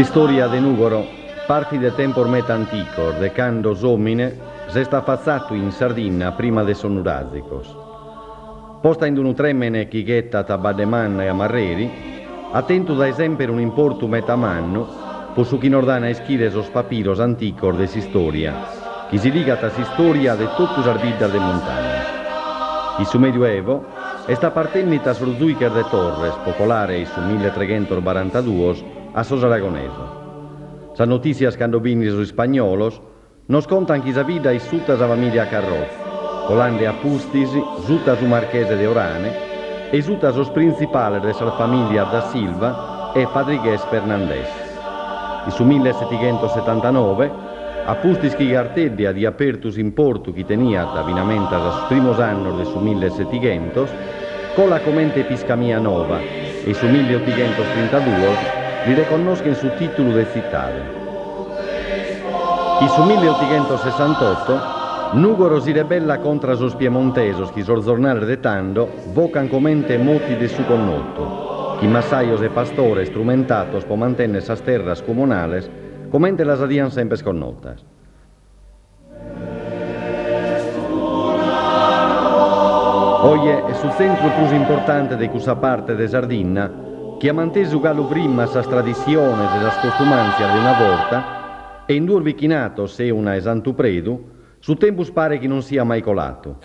Storia de Nugoro, parti del tempo ormai antico, de cando somine, se sta affazzato in Sardegna prima de Sonurazicos. Posta in un tremene chighetta tabademanna e amarreri, attento da esempio un importo metamanno, posso chi nordana eschire sos papiros anticos de storia, chi si liga a storia de tottus arbidda de montagna. In su Medioevo, esta partennita sul Zuicher de Torres, popolare in su 1342, a sos aragonesos. Sa noticias cando vini sos spagnolos, nos contan chi sa vida is sutta sa famiglia Carroz, colande a Pustisi, sutta su Marchese de Orane, e sutta sos principales de sa famiglia da Silva e Fadrigues Fernandés. In su 1779, a Pustis chi Gartedia di apertus in portu chi teniat avinamenta a sus primos annos de su 1700, con la comente Piscamia Nova, e su 1832 li riconosca in su titolo de cittade. In su 1868, Nugoro si rebella contra sos piemontesos chi sul giornale de Tando vocan comente moti de su connotto, chi massaios e pastores strumentatos po mantenne sas terras comunales comente las adian sempre sconnottas. Oie è sul centro più importante di questa parte de Sardegna che ha manteso gallo prima sas tradiziones e sas costumanzias di una volta e in due vicinato se una esantu predu, su tempus pare che non sia mai colato.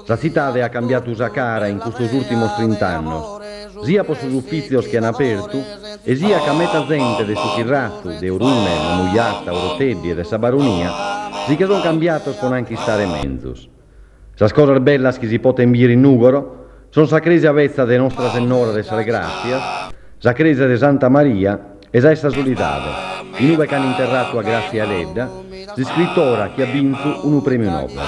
La città ha cambiato sa cara in questi ultimi 30 anni, sia per sus uffizios che hanno aperto e sia che a metà gente de su Chirrattu, de Orune, Mamugliatta, Oroteddi e de Sabaronia, si che sono cambiatos con anche stare menzus. Sas cose bellas che si poten dire in Nugoro sono sa cresa avezza de Nostra Senora de Sale Grazias, sa cresa de Santa Maria e sa essa solidade, in ove che hanno interrato a Grazia Ledda, di scrittora che ha vinto un premio Nobel.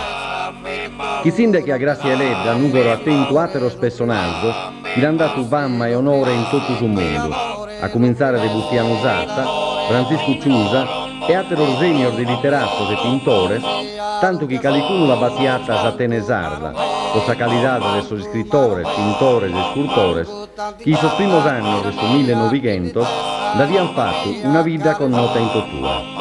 Chi sinde che a Grazia Ledda Nugoro attento ateros personaggio che hanno dato fama e onore in tutto il mondo, a cominciare da Bustiano Zata, Francisco Ciusa e ateros senior di literatos e pintores, tanto che calicuno la battiata sa tenesarla, con sa qualità de sos scrittores, pintores e scultores, che i sos primos anni de su 1900 l'abbiano fatto una vita con nota in tottura.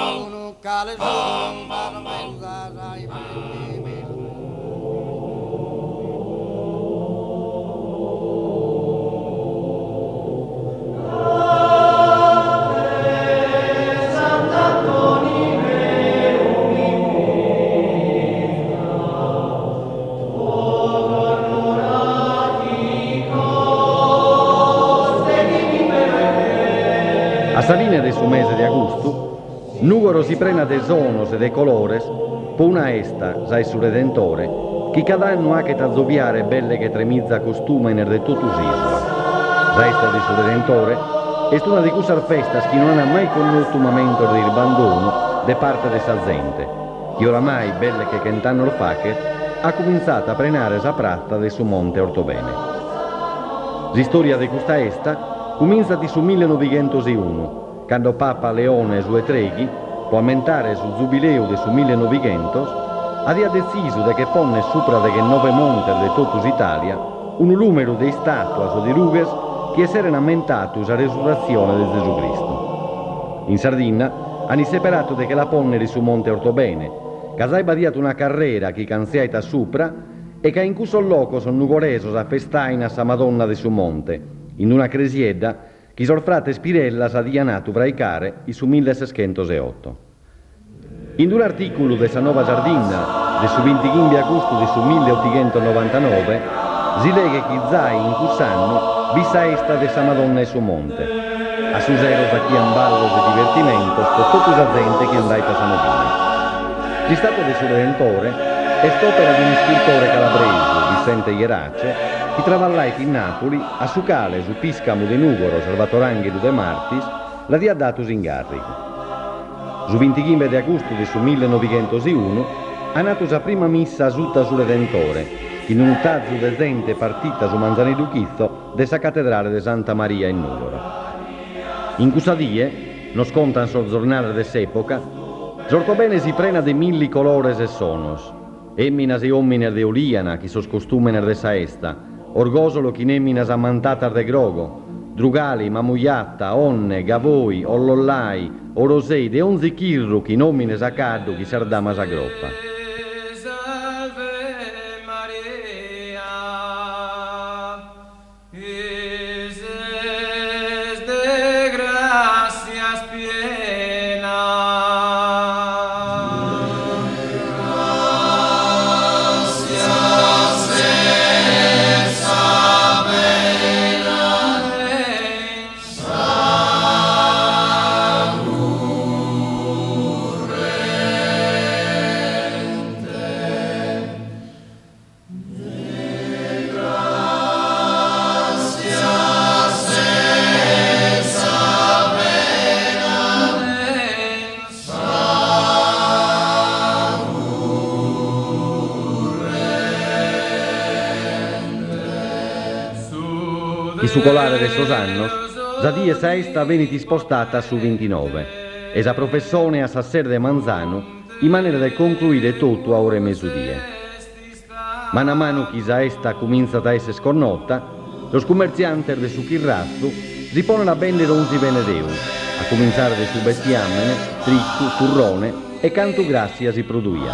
A saline de su mese di agosto, Nugoro si prena de sonos e de colores po una esta, sai su Redentore, che cada anno ha che t'azzoviare belle che tremizza costume nel de totus isla. La esta di su Redentore è una di quelle festas che non ha mai conosciuto un momento di abbandono de parte de sa gente, che oramai, belle che cantano il facet, ha cominciato a prenare sa pratta de su monte Ortobene. La storia di questa esta comincia di su 1901, quando Papa Leone Suetreghi, per aumentare sul giubileo di su 1900, aveva deciso che ponne sopra de che 9 monti di tutta Italia un numero di statue o di rughes che erano aumentato la resurrezione di Gesù Cristo. In Sardegna hanno separato de che la ponne di su monte Ortobene, che ha badiato una carrera che canziaita sopra e che in questo loco sono nugoresos a festaina sa Madonna di su monte, in una cresiedda che sul frate Spirella s'ha dianato praicare in su 1608. In un articolo della Nuova Sardegna del su 25 agosto di su 1899 si legge che Zai in quest'anno vista esta de sa Madonna e su monte, a su zero da chi amballo di divertimento con tutta la gente che andai a Sanovina. Di stato del suo Redentore è st'opera di un scultore calabrese, Vicente Ierace, che travallai in Napoli, a su cale, su Piscamo de Nugoro, Salvatorangelo de Martis, la dia datus in garrico. Su 25 di agosto di su 1901 ha nato sa prima missa sutta su Redentore, che in un tazzo de gente partita su Manzanidu Chizzo de sa cattedrale de Santa Maria in Nugoro. In questa die, nos contan sul giornale de s'epoca, Ortobene si prena de milli colores e sonos, emminas e omminas de Oliana, che sos costumener de sa esta, orgosolo chi nemminas ammantatas de grogo, Drugali, Mamuiatta, Onne, Gavoi, Ollollai, Orosei, de 11 chirru chi nomine sacaddu chi sardama sa groppa. Il sucolare de sos annos, sa die sesta veniti spostata su 29, e sa professione a sasser de Manzano, in maniera de concluire tutto a ore mesudie. Man a mano chi sa esta comincia a essere scornotta, los commercianti de su chirrazzo si pone a vendere 11 venedeu, a cominciare de su bestiamene, tricco, turrone e canto grazia si produia.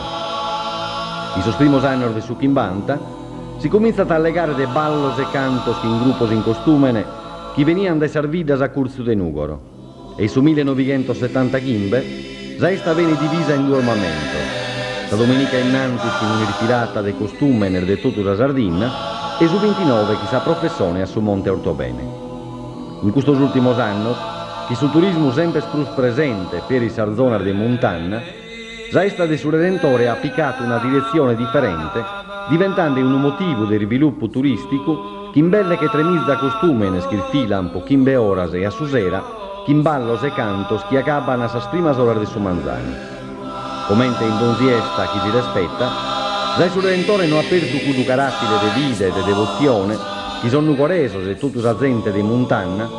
I sos primos anni de su chimbanta si comincia a legare de ballos e cantos in grupos in costumene chi venian de sarvidas a curso de Nugoro. E su 1975 già esta venne divisa in due armamento. La domenica innanzi in ritirata de costumene de tutto la Sardegna e su 29 chi sa professione a su Monte Ortobene. In questi ultimi anni, chi su turismo sempre più presente per i sarzonar de Montanna, già esta de su Redentore ha piccato una direzione differente, diventando un motivo di sviluppo turistico che in belle che tremizza costumene che filan po chimbe oras e a su sera, che in ballos e cantos che acabano a sas primas oras de su Manzano. Comente in donziesta chi si rispetta, già su Redentore non ha perso cudu carattere de vita e de devozione, che sono nugoresos e tutta la gente de Montanna,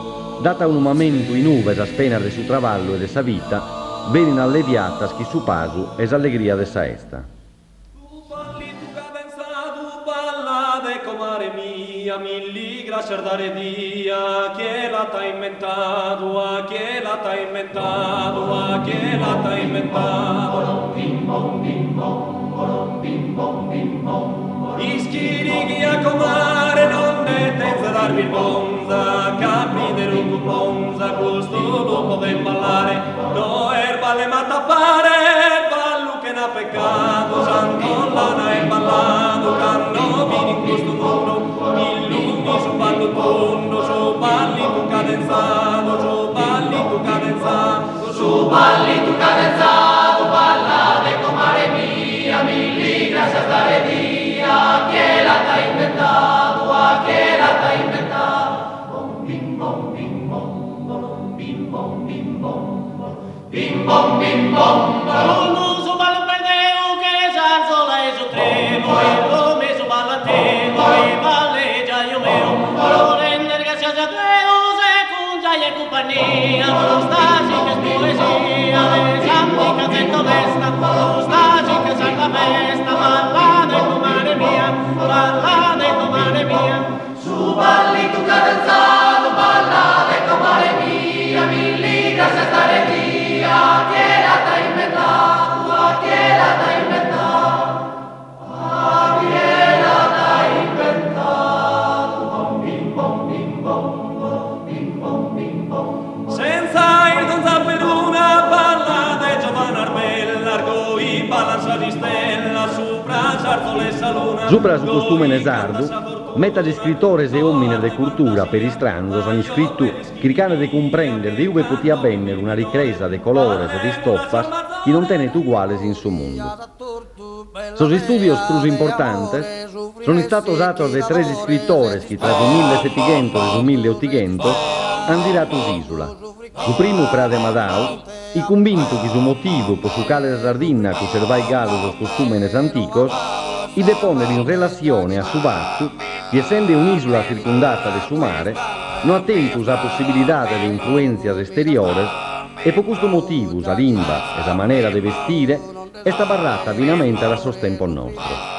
data un momento in uve a spena de su travallo e de sa vita, vengono alleviatas chi su pasu e s'allegria de sa esta. Milli gracias dare dia, che la t'ha inventato, che la t'ha inventato, che la t'ha inventato. Bim bom bim bom, bim bom bim bom. Ischirighi a comare non ne tenza darmi il bonza, capi del lungo bonza, questo dopo de ballare, no erba le matappare, ballo che n'ha peccato, Sant'Ollana è ballato, canno vini in questo mondo. Su ballo tondo, su balli tu cadenzato, su balli tu cadenzato, su balli tu cadenzato, balla de comare mia, milli gracias dare dia, che la t'ha inventato, che la t'ha inventato. Bom bim bom bim bom, bim bom bim bom, bim bom bim bom. Uno su ballo perdeu che salzola e su treno, e lo messo ballateno, e balleggia io meo. Compagnia, stasi che poesia, le santi cazzetto vesta, stasi che salva festa, balla de comare mia, balla de comare mia. Su balli tu cadenzato, balla de comare mia, milli grazie a stare via, che la t'ha inventato, che la t'ha inventato, che la t'ha inventato, bom bim bom bim bom. Senza il Don Zamperuna balla de Giovanna Arbella, argoi balla sa di stella, supra sarzole saluna. Supra su costume sardo, meta di scrittores e uomini de cultura per istranzos hanno scritto che ricane de comprendere di uve potia bennere una ricresa de colores e di stoffas che non tenet uguales in su mondo. Sos studios più importantes sono stati usati de tre scrittores che tra 1700 e 1800 hanno girato l'isola. Su primo Prade Madao, i convinto che su motivo per su cale la Sardegna conservai galo los costumes anticos, i deponere in relazione a su Vasco, che essendo un'isola circondata de su mare, non ha tempo la possibilità di influenze esteriori e per questo motivo la lingua e la maniera di vestire è stata barrata vinamente al tempo nostro.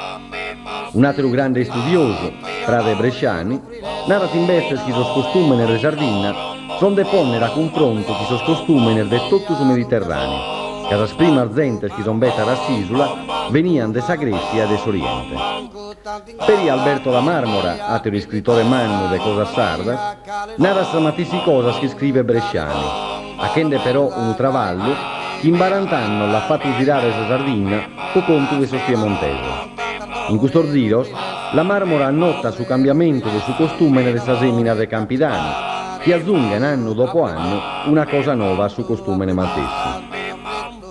Un altro grande studioso, Prade Bresciani, Narat investes chi sos costumen de Sardegna son de ponere a confronto chi sos costumen de tutto su Mediterraneo, che las primas gentes chi son betas a s'isula venian de sa Grecia e de s'Oriente. Per Alberto La Marmora, altro scrittore manno de cosas sardas, narra stramatisi cosas che scrive bresciani, a chende però un travallo che in 40 anni l'ha fatto girare sa Sardegna o conto de sos piemontesi. In questo giros, La Marmora annota su cambiamento del suo costume nelle sa semina de Campidano, che aggiungono anno dopo anno una cosa nuova su costume maltesi.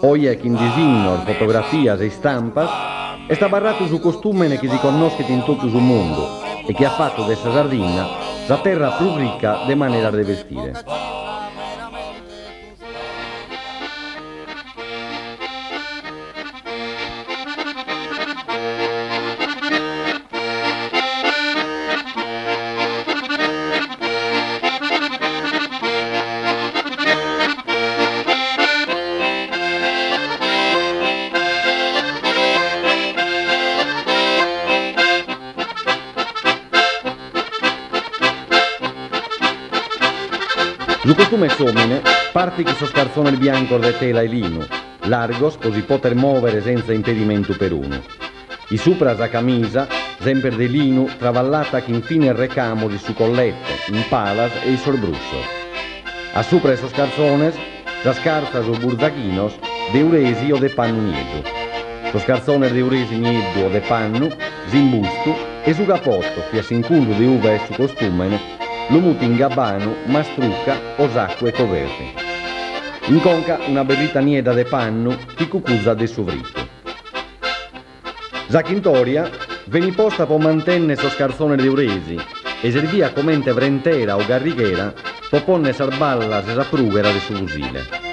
Oggi che in disegno, fotografie e stampas è sta barrato su costume che si conosce in tutto il mondo e che ha fatto di questa Sardegna la terra più ricca di maniera di vestire. Su costume somine, parte che sos calzone bianco de tela e lino, largos così poter muovere senza impedimento per uno. I supra la camisa, sempre de lino, travallata che infine recamo di su collette, in palas e i sorbrusso. A supra esos calzones, las calzas o burzachinos de uresi o de panno niedo. Sos calzones de uresi niedo o de panno, zimbustu, e su capotto, che a sincundo di uva e su costumene, lo muti in gabbano, mastrucca, osacco e coverte. In conca una berrita nieda de panno che cucuzza de sovrito. Zachintoria veni posta po mantenne sos calzone de uresi e servia commente vrentera o garrighera po ponne sarballa se saprugera de su fusile.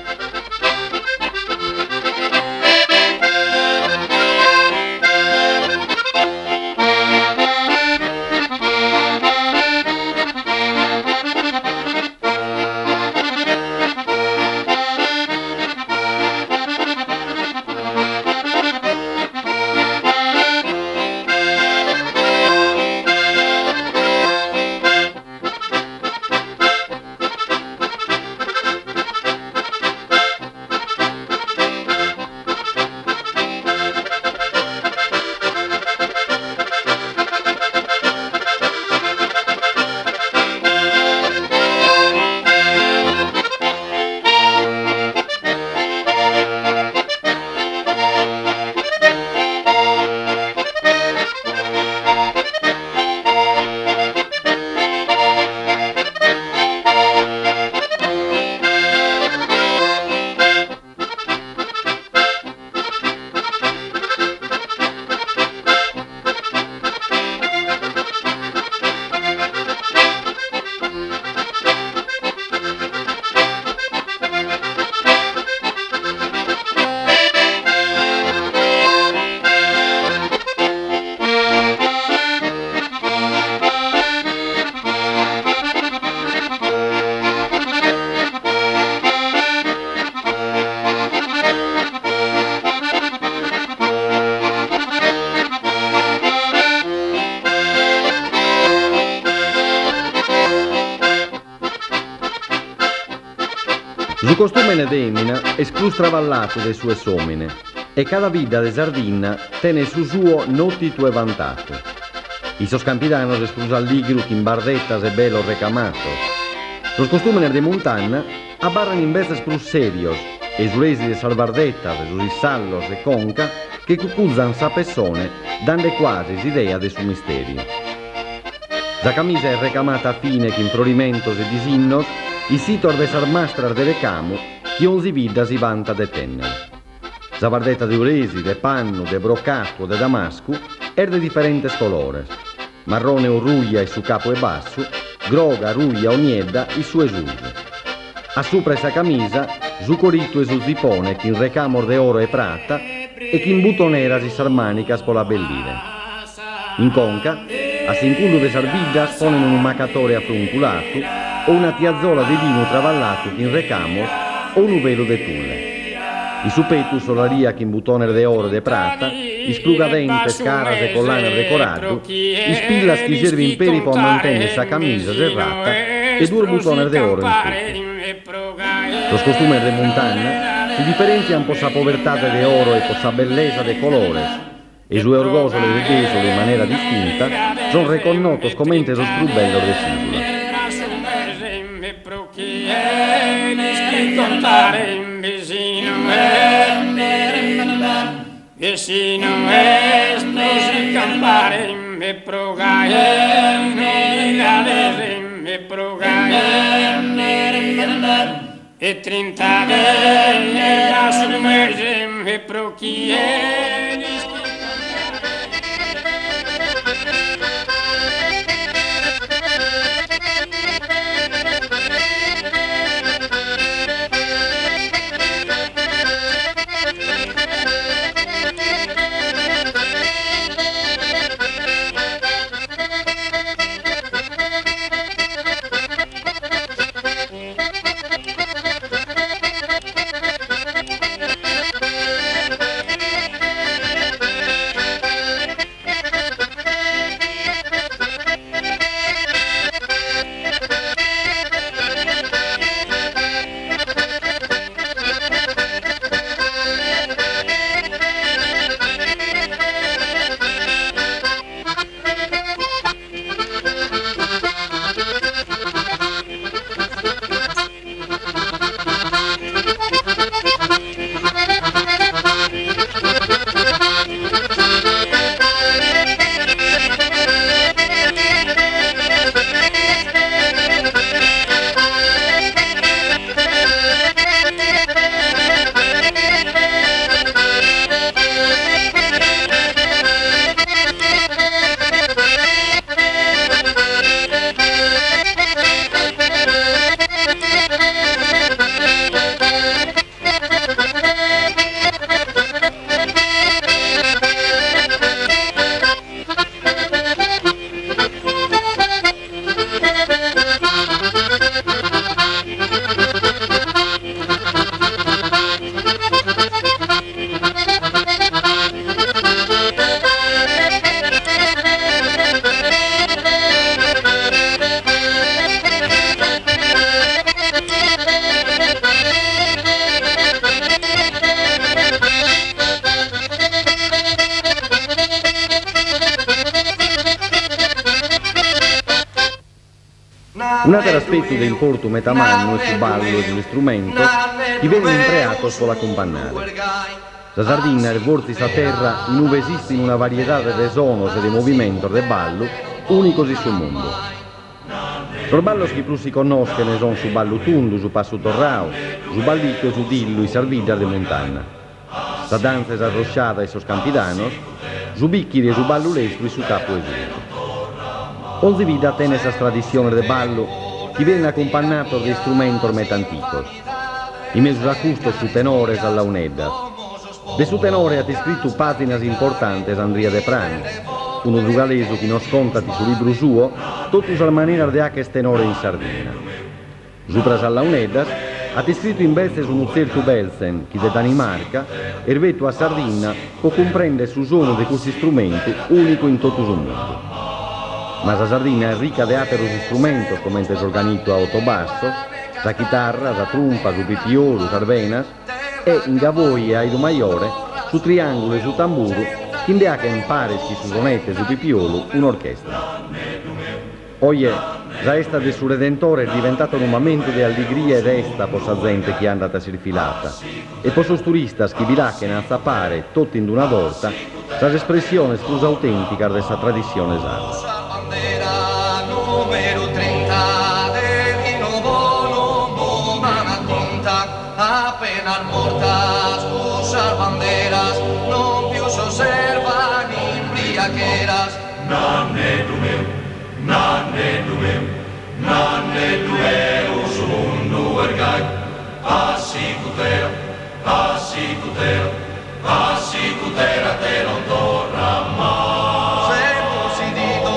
Su costume de Emina esclus travallato de sue somine e cada vida de Sardegna tene su suo notito e vantato. I sos campidanos esclus alligru in bardettas e belos recamatos. Los costumes de montagna abarran in vestes plus serios e suresi de salvardettas e sus sallos e conca che cucuzzan sa persone dando quasi idea de su misterio. La camisa è recamata fine che in florimentos e disinnos i sitor de sarmastras de recamo che onzi vida si vanta de tennere. La bardetta di uresi, de panno, de broccato, de damasco è de differenti colores. Marrone o ruglia e su capo e basso, groga, ruglia o niedda e su esuso. A sopra esa camisa, su corito e su zipone che in recamor de oro e prata e che in butonera si sarmanicas po la bellire. In conca, a sincullo de sarvidas ponen un macatore afrunculato o una tiazzola di lino travallato in recamo o un velo de tulle. Y su petu solaría que imbutoner de oro de plata, isplugadentes caras e collaner de coraggio, ispillas que servin peri po mantenere sa camisa serrata e due butoner de oro in tutto. Los costumes de montagna si differenzian por sa povertà de oro e por sa belleza de colores, e su orgosole de desole in maniera distinta son reconnotos come entes los più bellos de Sibula. Vicino esto si campare me progae me progae e 30 era sul mese me prochieri. Un altro aspetto del porto metamanno è su ballo di un strumento che viene impreato con la campanale. La sardina e vortis a terra in cui esiste una varietà di sonos e di movimenti del ballo unici sul mondo. Los ballos che più si conoscono sono su ballo tundu, su passo torrao, su ballicchio, su dillo e sarviglia de montagna. La danza è arrosciata e sos campidanos, su bicchiri e su ballo lestro e su capo e su. Oggi vida tiene esa tradizione de ballo che viene accompagnato di strumenti metanticos. I mesi acustos su tenores alla unedda. De su tenore ha descritto pagine importanti Andrea de Pran, uno drugaleso che nos contati su libro suo, tutti alla maniera de che tenore in Sardegna. Supras alla uneddas ha descritto invece su un certo Belsen, che de Danimarca, ervetto a Sardegna, può comprendere su suono di questi strumenti unico in tutto il mondo. Ma la Sardegna è ricca di altri strumenti, come il organito a ottobasso, la chitarra, la trumpa, il pipiolo, le sarvenas, e in Gavoi e Aido Maiore, su triangolo e su tamburo, che indica in pares che su sonette e su pipiolo un'orchestra. Oggi, la esta del suo Redentore è diventato un momento di allegria ed esta per la gente che è andata cirfilata, e per i turisti che viracchiano a zappare, tutti in una volta, la espressione più autentica di questa tradizione sarda. Numero 30 del vino bono, mamma conta, appena mortas, usar banderas, non più s'osservan imbriacheras. Nanne tu meu, su mundo ergai, passi cutera, te non torna mai. Sento si dico,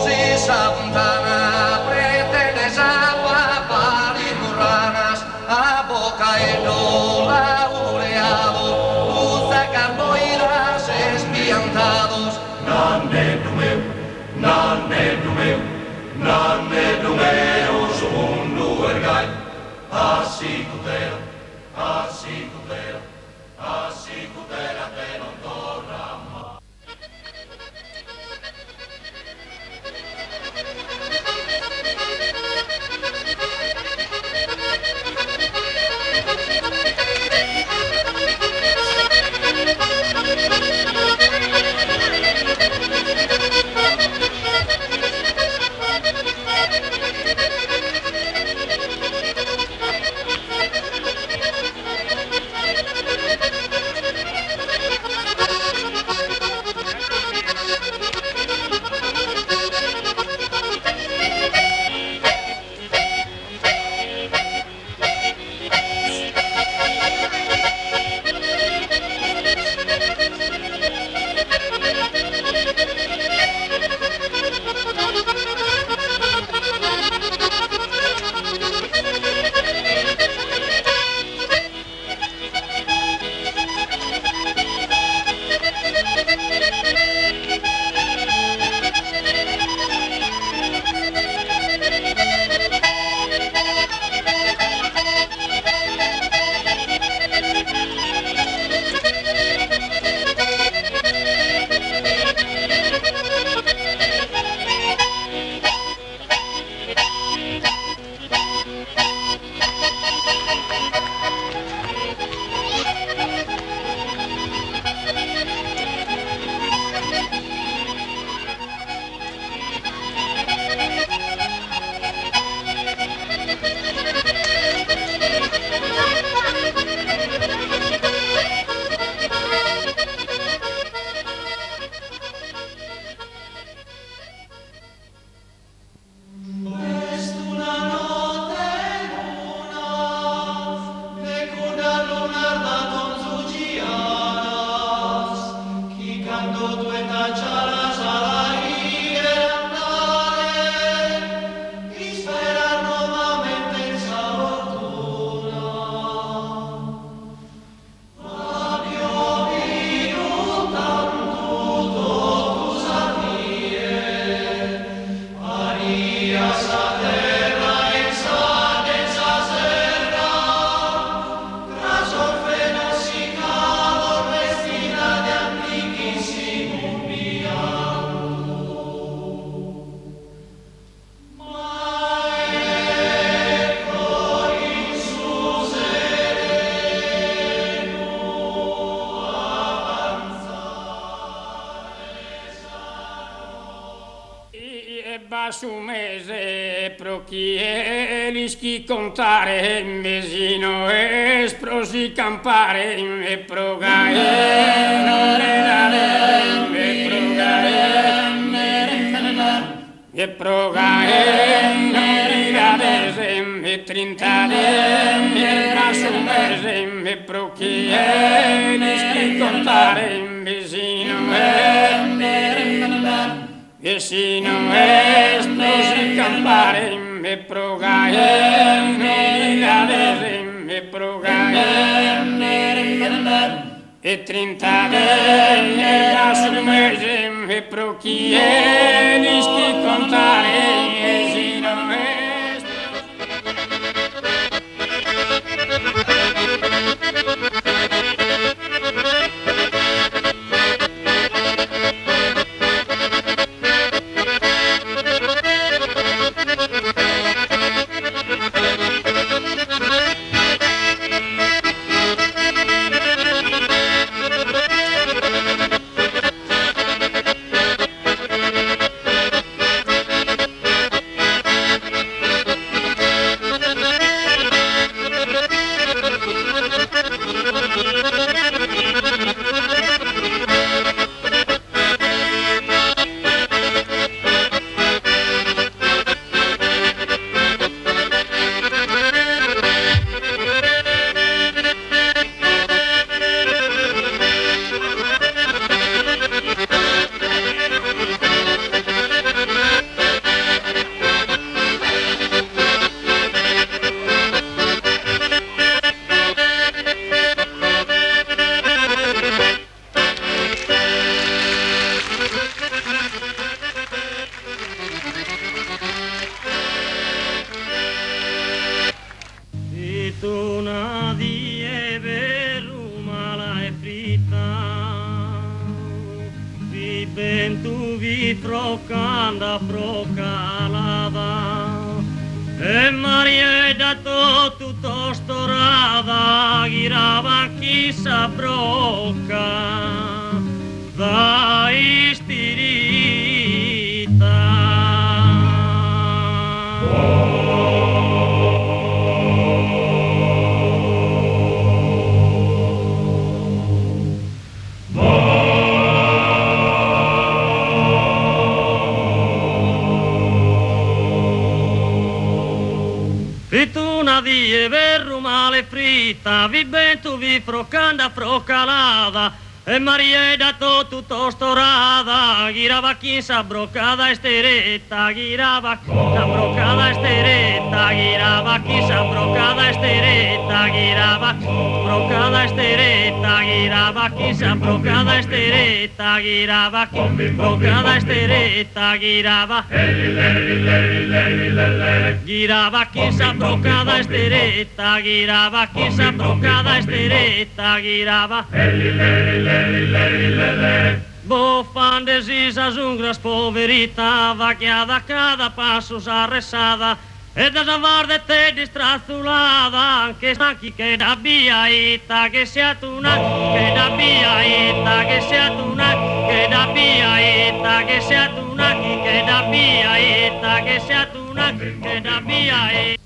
si sa puntana, pretende agua, pali murranas, a boca e no, laureado. Grande numeroso mundo ergai, assicutera, assicutera, assicutera te non torna mai. Su mese pro chi elischi contare mesino esprosi campare e progae non era e progae non era e trintade era su mese pro chi elischi contare mesino e si non esplosi campare me progae me progae e trintade era su mese me pro chi elischi contare e si non vento vi frocanda frocalada e Maria da tutto storada girava chi sa brocca da istirita. Pituna di verru male fritta, vi bentu vi frocanda frocalada, e Maria da tutto storada, girava chi sa broccada esteretta, girava chi sa broccada esteretta, girava chi sa broccada esteretta, girava broccada esteretta, girava chi sa broccada esteretta, girava chi broccada esteretta, girava girava chi sa broccada esteretta, girava chi sa broccada esteretta, girava Bofan desisas ungras poverita, vaqueada cada passo arresada, e desavar de te distrazulada, que aquí que da biaita, que sea tuna, que da biaita, que sea tuna, que da biaita, que sea tuna, que da biaita, que sea tuna, que da biaita.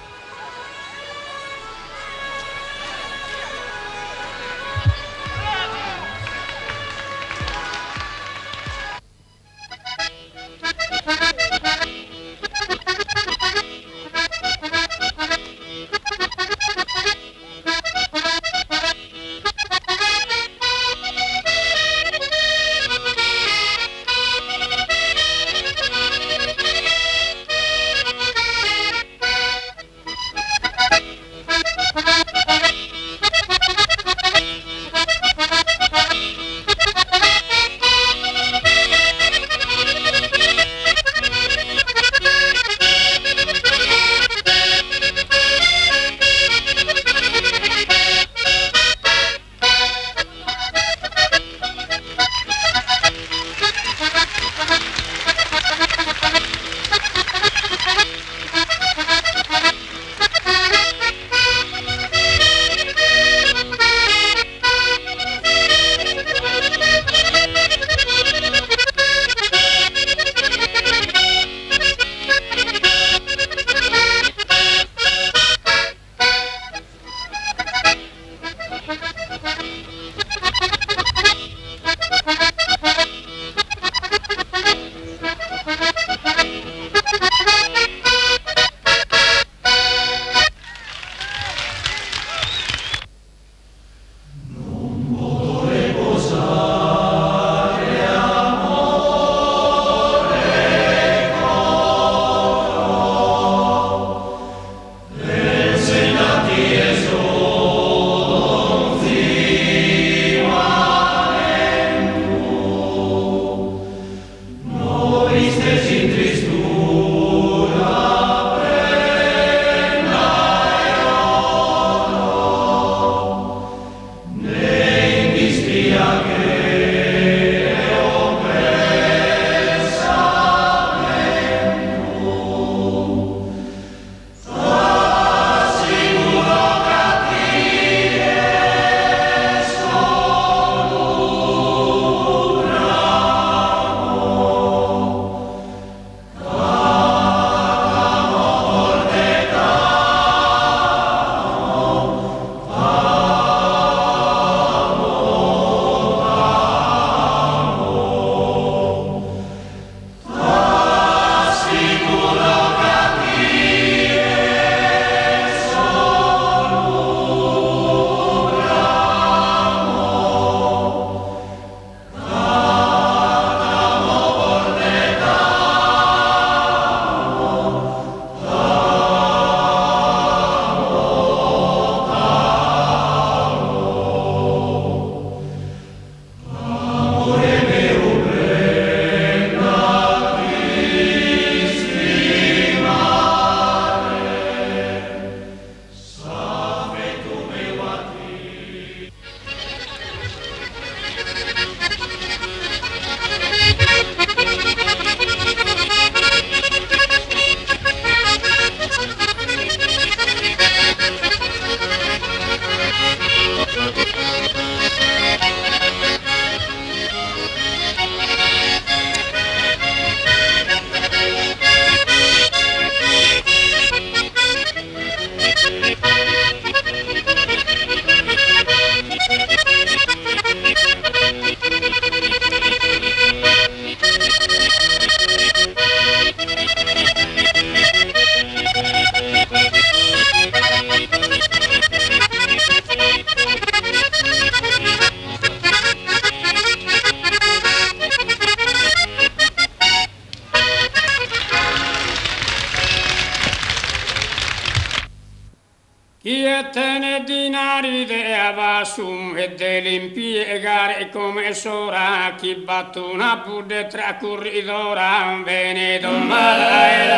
te di un'idea va su e dell'impiegare come sora chi battu una bude tra corridora vene domare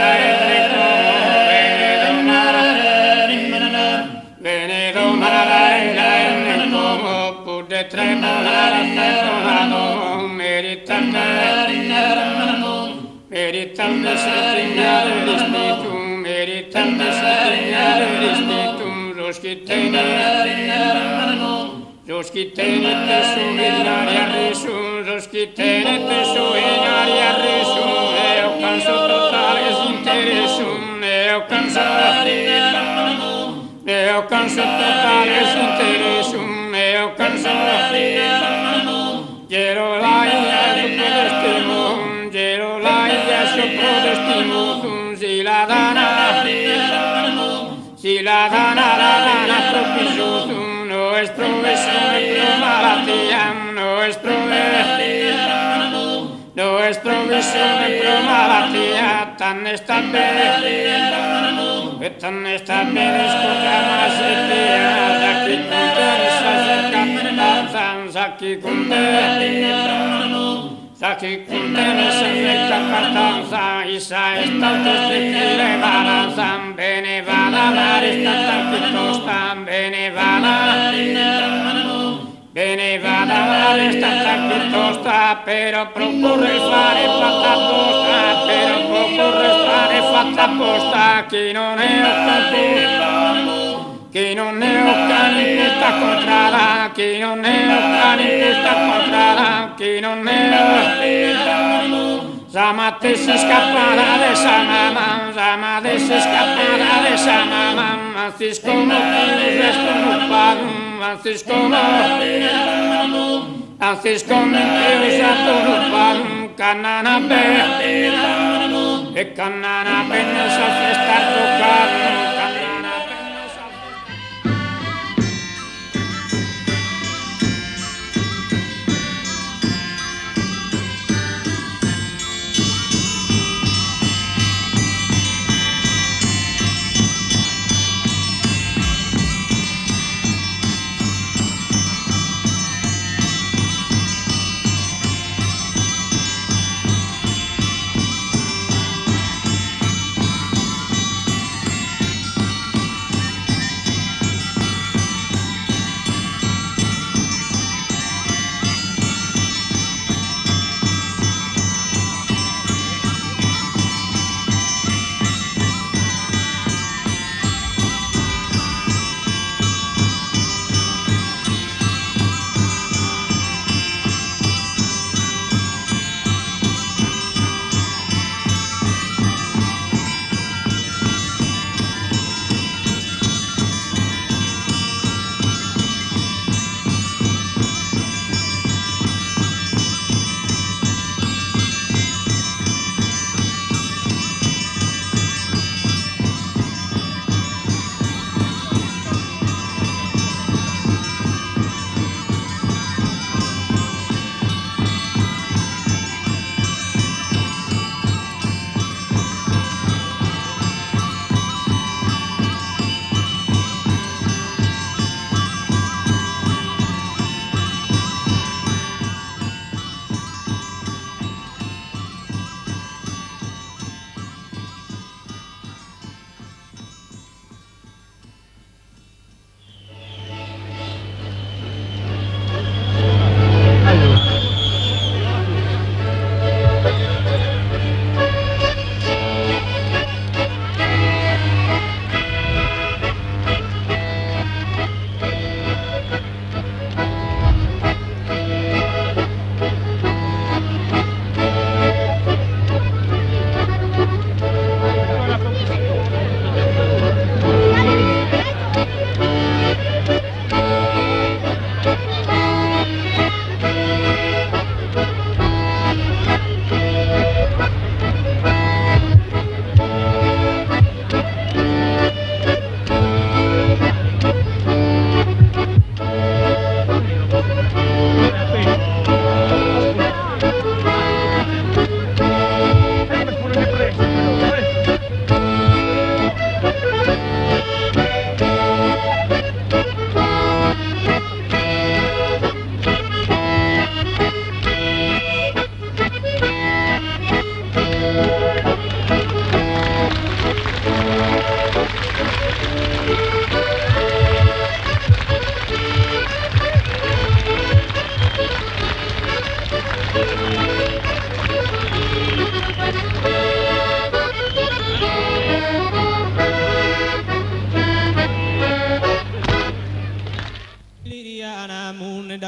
vene domare come bude tre monare meritando segnare l'ispetum meritando segnare l'ispetum Zoschitene te su in aria resum, zoschitene te su in aria resum, eo canso totale sinteressum, eo canso totale sinteressum, eo canso Gero laia sopra destimum, gero laia sopra destimum, si la dana la propisum, no es provisione pro malatiam, no es provisione pro malatia, tan sta bene scopriamo se ti Zaki contene se fetta partanza, isa stato stile balanza, bene vada mare stata piuttosto, bene vada mare stata piuttosto, però proporre fare fatta apposta, però proporre fare fatta apposta, chi non è Chi non è occani in questa contrada, chi non è occani in questa contrada, chi non è Zamate si scappara de sa mamma, zamate si scappara de sa mamma, anzi scomo resto nupa, anzi scomo usato nupa, canana be, e canana bene sa festa toccare.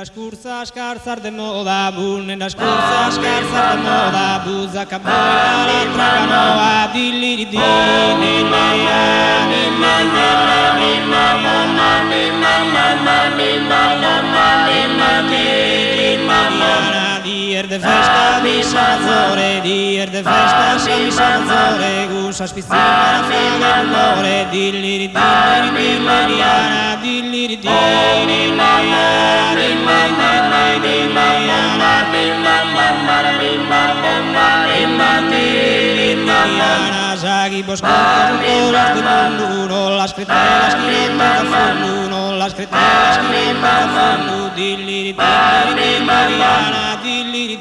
scursa scarzar de moda, nella scursa scarzar de moda, buza caboia la traganoa, dilli di Dier de festa di Sanazzore, dier de festa di Sanazzore, gusa spizzina fede l'amore, dilli Liliana, dilli Liliana, Zaghi Boscotto, color del mondo, la scritta da fondo, la scritta da fondo, dilli Liliana, dilli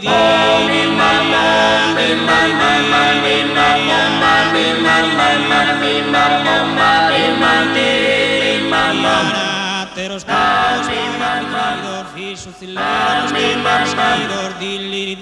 Te lo scappo, fisso zillero, skidor, dilli